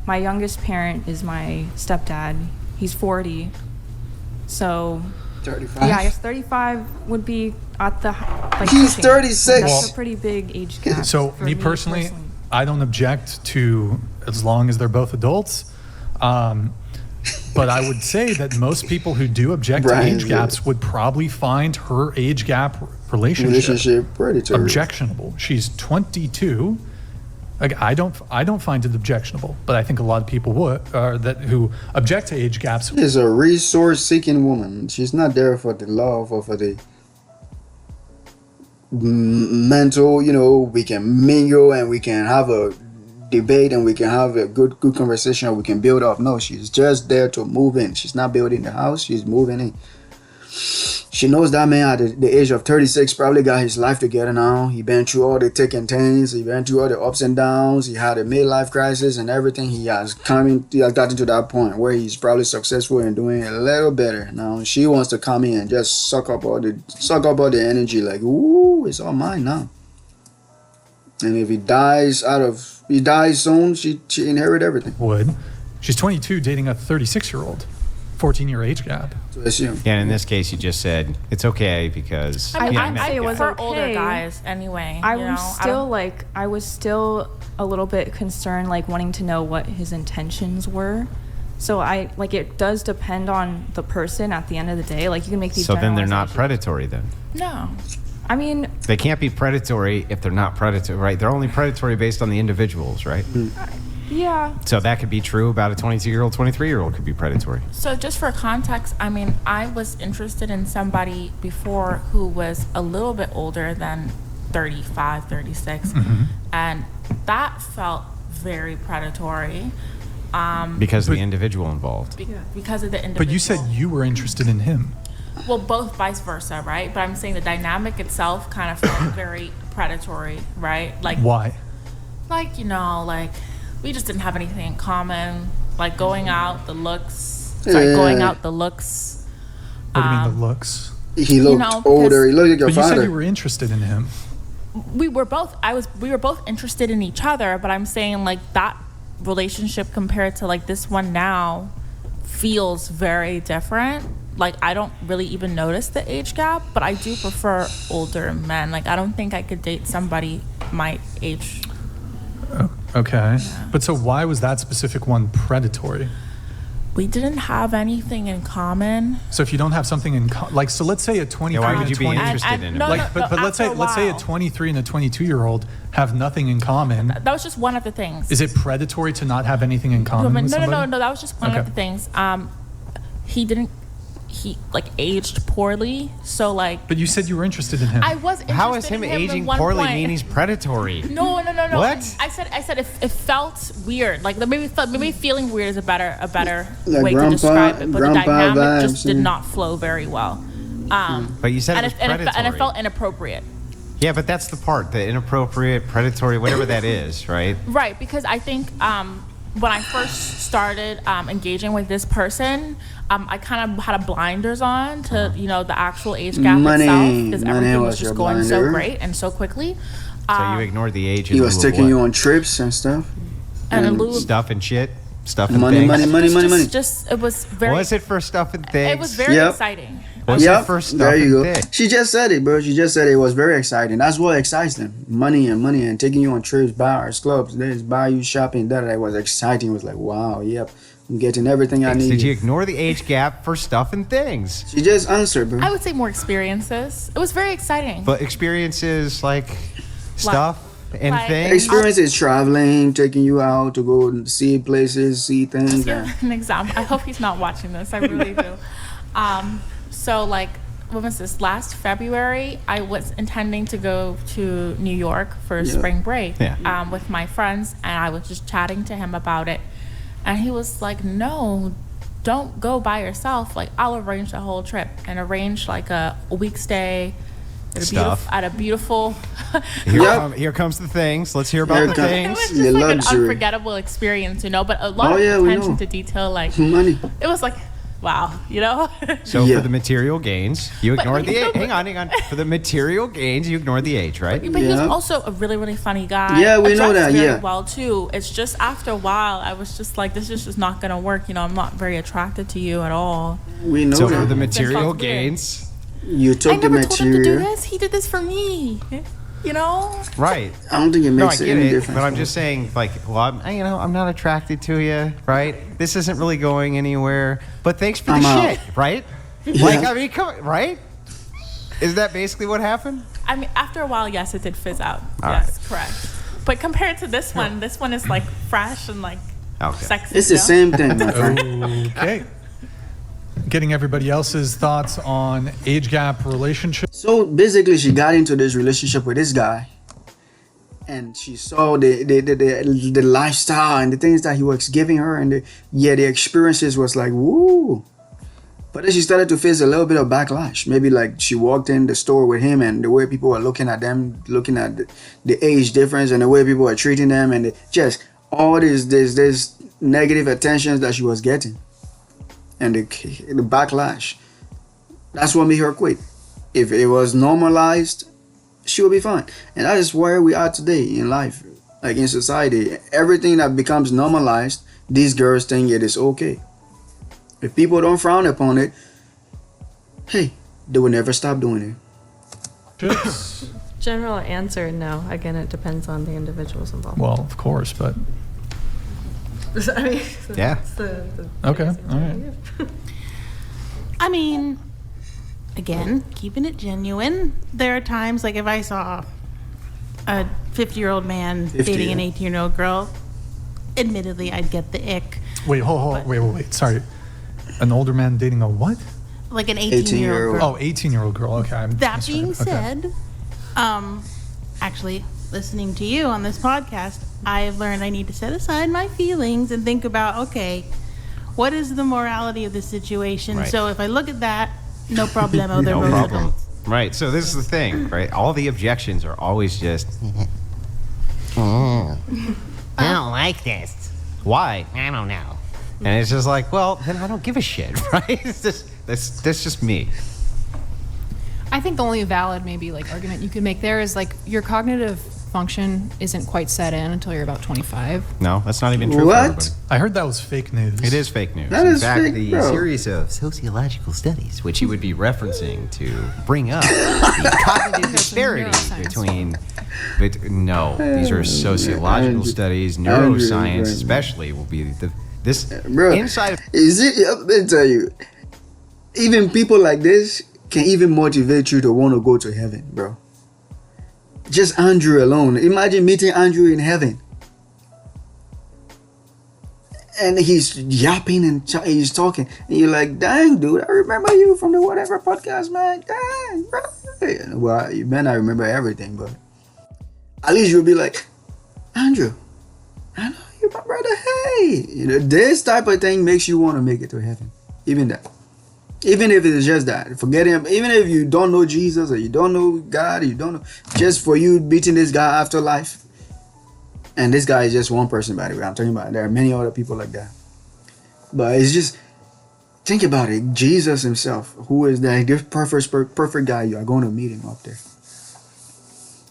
youngest parent is my stepdad. He's 40. So 35. yeah, I guess 35 would be at the like. He's pushing. 36. That's Well, a pretty big age gap. So for me personally, I don't object to as long as they're both adults. But I would say that most people who do object to Brian's age gaps would probably find her age gap relationship predatory. objectionable. She's 22. Like, I don't find it objectionable, but I think a lot of people would who object to age gaps. She's a resource-seeking woman. She's not there for the love or for the mental. We can mingle and we can have a debate and we can have a good conversation. Or we can build up. No, she's just there to move in. She's not building the house. She's moving in. She knows that man at the age of 36 probably got his life together now. He been through all the thick and thins. He been through all the ups and downs. He had a midlife crisis and everything. He has gotten to that point where he's probably successful and doing a little better. Now she wants to come in and just suck up all the energy. Like, ooh, it's all mine now. And if he dies soon, she inherit everything. Would. She's 22 dating a 36-year-old. 14-year age gap. So assume. Yeah, in this case, you just said it's okay because. I yeah, didn't say it was for okay. older guys anyway. I you know? was still a little bit concerned, like wanting to know what his intentions were. So it does depend on the person at the end of the day. Like you can make these. So then they're not generalizations. predatory then. No. I mean, They can't be predatory if they're not predatory, right? They're only predatory based on the individuals, right? yeah. So that could be true about a 22-year-old, 23-year-old could be predatory. So just for context, I mean, I was interested in somebody before who was a little bit older than 35, 36. And that felt very predatory. Because of the individual involved. Because of the individual. But you said you were interested in him. Well, both vice versa, right? But I'm saying the dynamic itself kind of felt very predatory, right? Like Why? like we just didn't have anything in common. Like going out, the looks. Going out, the looks. What do you mean the looks? He looked know, older. He looked like your But you father. said you were interested in him. We were both interested in each other, but I'm saying like that relationship compared to like this one now feels very different. Like I don't really even notice the age gap, but I do prefer older men. Like I don't think I could date somebody my age. Okay. But so why was that specific one predatory? We didn't have anything in common. So if you don't have something in like, so let's say a 23 why and would a you be 20 interested in him? No, like, but let's say after a let's say a while. 23 and a 22-year-old have nothing in common. That was just one of the things. Is it predatory to not have anything in common with somebody? No. That was just one of the things. He like aged poorly, so like. But you said you were interested in him. I was interested How is him in him aging at one poorly point. mean he's predatory? No. What? I said it felt weird. Like maybe feeling weird is a better Like way to grandpa- describe it. But the grandpa dynamic vibes, just did yeah. not flow very well. But you said And it was it, and, it, predatory. and it felt inappropriate. Yeah, but that's the part, the inappropriate, predatory, whatever that is, right? Right, because I think when I first started engaging with this person, I kind of had a blinders on to the actual age gap itself, because everything was was your just going so blinder. great and so quickly. So you ignored the age. He in was lieu of taking what? you on trips and stuff. And in lieu of Stuff and shit, stuff and Money, things. money. just it was very. Was it for stuff and things? It was very Yep. exciting. Was Yep, it for stuff there you and go. things? She just said it, bro. She just said it was very exciting. That's what excites them. Money and taking you on trips, bars, clubs, this, buy you shopping. That was exciting. It was like, wow, yep, I'm getting everything I need. Did you ignore the age gap for stuff and things? She just answered, bro. I would say more experiences. It was very exciting. But experiences like stuff and Like- things? Experiences traveling, taking you out to go and see places, see things. Just give an example. I hope he's not watching this. I really do. So like, when was this? Last February, I was intending to go to New York for spring break with my friends, and I was just chatting to him about it, and he was like, "No, don't go by yourself. Like, I'll arrange the whole trip and arrange like a week stay at a beautiful." Here comes the things. Let's hear about Here the comes- It things. was just The like an luxury. unforgettable experience, but a lot Oh, of yeah, we attention know. to detail. Like, Money. it was like, wow, So Yeah. for the material gains, you But- ignored the age. Hang on. For the material gains, you ignored the age, right? But he was Yeah. also a really, really funny guy. Yeah, we know Dressed that, very yeah. well too. It's just after a while, I was just like, this is just not gonna work. I'm not very attracted to you at all. We know So that. for the That material sounds weird. gains, You took I the never told him to do material. this. He did this for me. right? I don't think it No, I makes get any it, difference. but I'm just saying, like, well, I'm not attracted to you, right? This isn't really going anywhere. But thanks for the I'm out. shit, right? Like, I mean, come on, right? Is that basically what happened? I mean, after a while, yes, it did fizz out. All Yes, correct. But compared to this one is like fresh and like Okay. sexy. It's the same thing, my friend. Okay. Getting everybody else's thoughts on age gap relationships. So basically, she got into this relationship with this guy, and she saw the lifestyle and the things that he was giving her, and the experiences was like woo. But then she started to face a little bit of backlash. Maybe like she walked in the store with him, and the way people were looking at them, looking at the age difference, and the way people were treating them, and just all this negative attentions that she was getting, and the backlash. That's what made her quit. If it was normalized, she would be fine. And that is where we are today in life, like in society. Everything that becomes normalized, these girls think it is okay. If people don't frown upon it, hey, they will never stop doing it. General answer, no. Again, it depends on the individuals involved. Well, of course, but I mean, Yeah. that's the okay, biggest all answer I right. give. I mean, again, keeping it genuine. There are times, like if I saw a 50-year-old man 50, dating an yeah. 18-year-old girl, admittedly, I'd get the ick. Wait, wait. Sorry. An older man dating a what? Like an 18-year-old. 18-year-old girl. Oh, 18-year-old girl. Okay. I That misread being it. Okay. said, actually, listening to you on this podcast, I've learned I need to set aside my feelings and think about, okay, what is the morality of the situation? Right. So if I look at that, no problemo, they're No both problem. adults. Right. So this is the thing, right? All the objections are always just, I don't like this. Why? I don't know. And it's just like, well, then I don't give a shit, right? It's just that's just me. I think the only valid maybe like argument you could make there is like your cognitive function isn't quite set in until you're about 25. No, that's not even true for What? everybody. I heard that was fake news. It is fake news. That In is fact, fake, the bro. series of sociological studies, which you would be referencing to bring up the cognitive disparity neuroscience. between. But no, these are sociological Andrew- studies. Andrew, Neuroscience, right. especially, will be the This Bro, inside of is it? Let me tell you, even people like this can even motivate you to want to go to heaven, bro. Just Andrew alone. Imagine meeting Andrew in heaven. And he's yapping and he's talking. And you're like, dang, dude, I remember you from the whatever podcast, man. Dang, bro. Well, you may not remember everything, but at least you'll be like, Andrew, I know you, my brother. Hey, this type of thing makes you want to make it to heaven. Even that. Even if it's just that. Forget him. Even if you don't know Jesus or you don't know God, you don't know. Just for you beating this guy after life. And this guy is just one person, by the way. I'm talking about, there are many other people like that. But it's just, think about it. Jesus himself, who is that perfect guy, you are going to meet him up there.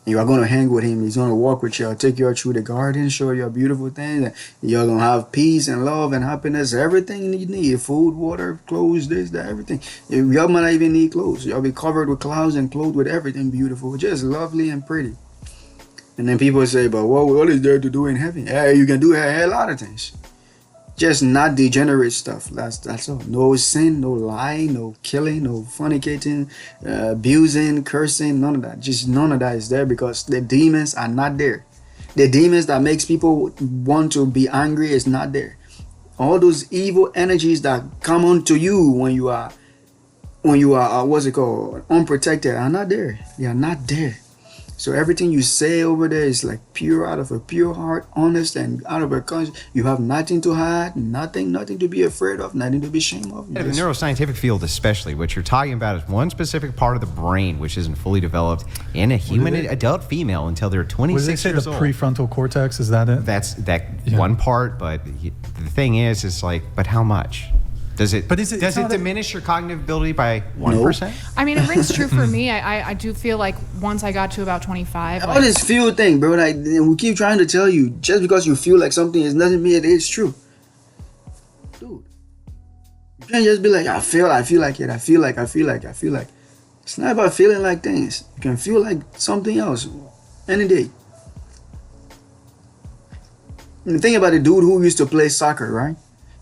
You are going to hang with him. He's going to walk with you, take you through the garden, show you beautiful things. You're going to have peace and love and happiness, everything you need. Food, water, clothes, this, that, everything. You might not even need clothes. You'll be covered with clouds and clothed with everything beautiful. Just lovely and pretty. And then people say, but what is there to do in heaven? Yeah, you can do a lot of things. Just not degenerate stuff. That's all. No sin, no lying, no killing, no fornicating, abusing, cursing, none of that. Just none of that is there because the demons are not there. The demons that makes people want to be angry is not there. All those evil energies that come onto you when you are what's it called, unprotected are not there. They are not there. So everything you say over there is like pure, out of a pure heart, honest, and out of a conscience. You have nothing to hide, nothing to be afraid of, nothing to be ashamed of. In the neuroscientific field especially, what you're talking about is one specific part of the brain which isn't fully developed in a human adult female until they're 26 years old. The prefrontal cortex, is that it? That's one part, but the thing is like, but how much? Does it diminish your cognitive ability by 1%? No. I mean, it rings true for me. I do feel like once I got to about 25. All this feel thing, bro. Like, we keep trying to tell you, just because you feel like something is doesn't mean it is true. Dude. You can't just be like, I feel like it. I feel like. It's not about feeling like things. You can feel like something else any day. And think about the dude who used to play soccer, right?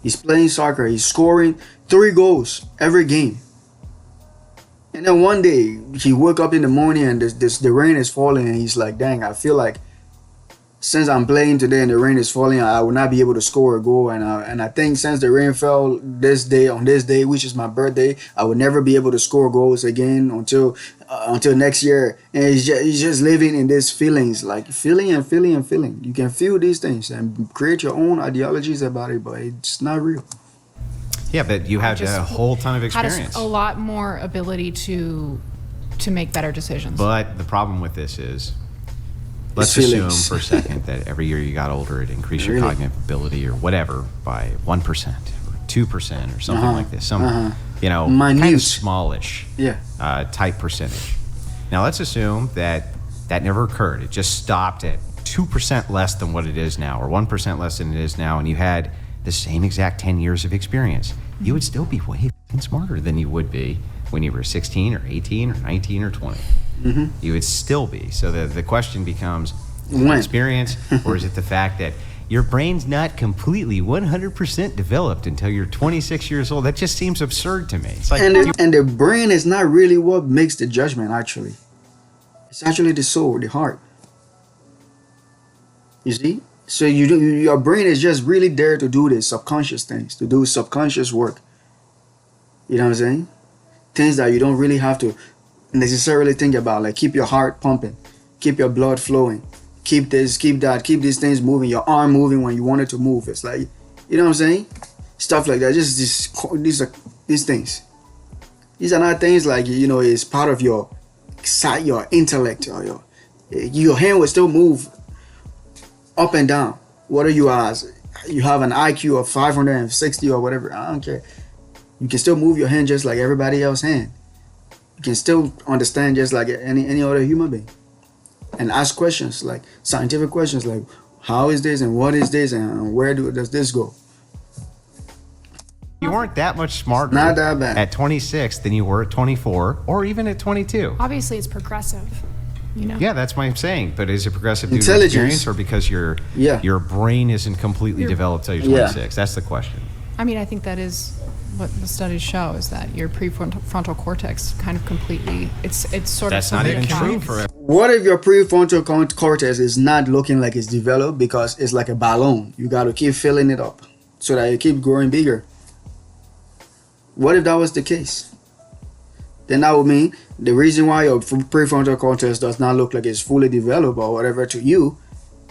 He's playing soccer. He's scoring 3 goals every game. And then one day, he woke up in the morning and the rain is falling. And he's like, dang, I feel like since I'm playing today and the rain is falling, I will not be able to score a goal. And I think since the rain fell on this day, which is my birthday, I will never be able to score goals again until next year. And he's just living in these feelings, like feeling. You can feel these things and create your own ideologies about it, but it's not real. Yeah, but you had a whole ton of experience. Had a lot more ability to make better decisions. But the problem with this is, let's assume for a second that every year you got older, it increased your cognitive ability or whatever by 1% or 2% or something like this. Some, minute, kind of smallish Yeah. type percentage. Now let's assume that never occurred. It just stopped at 2% less than what it is now, or 1% less than it is now, and you had the same exact 10 years of experience. You would still be way smarter than you would be when you were 16 or 18 or 19 or 20. Mm-hmm. You would still be. So the question becomes, is it experience, or is it the fact that your brain's not completely 100% developed until you're 26 years old? That just seems absurd to me. It's like, and the brain is not really what makes the judgment, actually. It's actually the soul, the heart. You see? So your brain is just really there to do the subconscious things, to do subconscious work. You know what I'm saying? Things that you don't really have to necessarily think about, like keep your heart pumping, keep your blood flowing, keep this, keep that, keep these things moving, your arm moving when you want it to move. It's like, you know what I'm saying? Stuff like that. Just these things. These are not things like, it's part of your intellect, or your hand will still move up and down. Whether you have an IQ of 560 or whatever, I don't care. You can still move your hand just like everybody else's hand. You can still understand just like any other human being, and ask questions, like scientific questions, like how is this and what is this and where does this go? You weren't that much smarter Not that bad. at 26 than you were at 24 or even at 22. Obviously, it's progressive. You know. Yeah, that's my saying. But is it progressive due to Intelligence. experience or because your brain isn't completely developed till you're 26? That's the question. I mean, I think that is what the studies show, is that your prefrontal cortex kind of completely, it's sort That's of not even true solidifies. for What if your prefrontal cortex is not looking like it's developed because it's like a balloon? You got to keep filling it up so that it keeps growing bigger. What if that was the case? Then that would mean the reason why your prefrontal cortex does not look like it's fully developed or whatever to you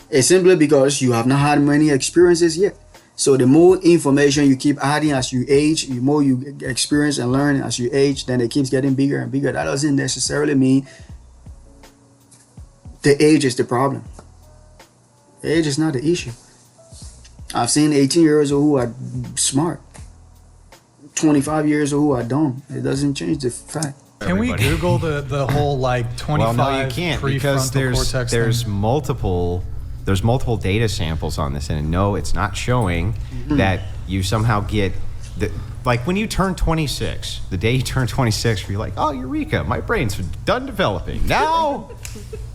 is simply because you have not had many experiences yet. So the more information you keep adding as you age, the more you experience and learn as you age, then it keeps getting bigger and bigger. That doesn't necessarily mean the age is the problem. The age is not the issue. I've seen 18-year-olds who are smart, 25 years old who are dumb. It doesn't change the fact. Can we Google the whole like 25 Well, no, you can't because there's multiple data samples on this, and no, it's not showing that you somehow get like when you turn 26, the day you turn 26, you're like, oh, eureka, my brain's done developing. Now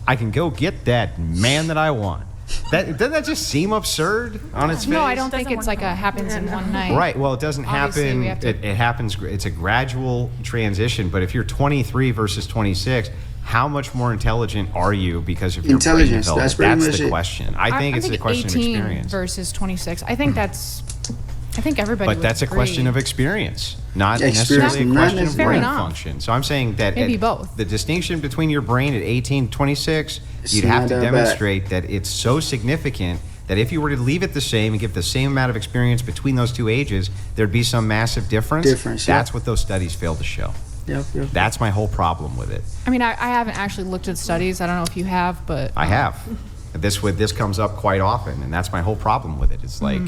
I can go get that man that I want. Doesn't that just seem absurd on its face? No, I don't think it's like happens in one night. Right. Well, it doesn't happen. It happens. It's a gradual transition. But if you're 23 versus 26, how much more intelligent are you because of your intelligence? brain That's pretty development? much That's the it. question. I think it's a question of 18 experience. versus 26. I think everybody. But would that's a agree. question of experience, not Experience, necessarily a not question of necessarily. brain Fair enough. function. So I'm saying that Maybe both. the distinction between your brain at 18 26, It's you'd have not to that bad. demonstrate that it's so significant that if you were to leave it the same and give the same amount of experience between those two ages, there'd be some massive difference. That's what those studies failed to show. Yep. That's my whole problem with it. I mean, I haven't actually looked at studies. I don't know if you have, but I have. This comes up quite often, and that's my whole problem with it. It's like,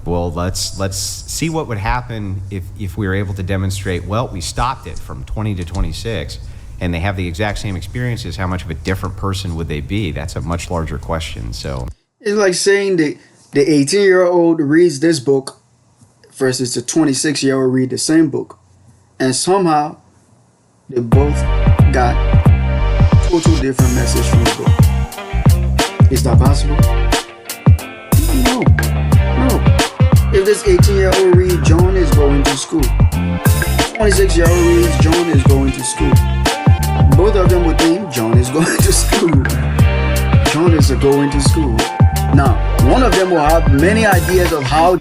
well, let's see what would happen if we were able to demonstrate, well, we stopped it from 20 to 26, and they have the exact same experiences. How much of a different person would they be? That's a much larger question. So It's like saying the 18-year-old reads this book versus the 26-year-old read the same book, and somehow they both got total different message from the book. Is that possible? No. If this 18-year-old reads John is going to school, 26-year-old reads John is going to school, both of them would think John is going to school. John is going to school. Now, one of them will have many ideas of how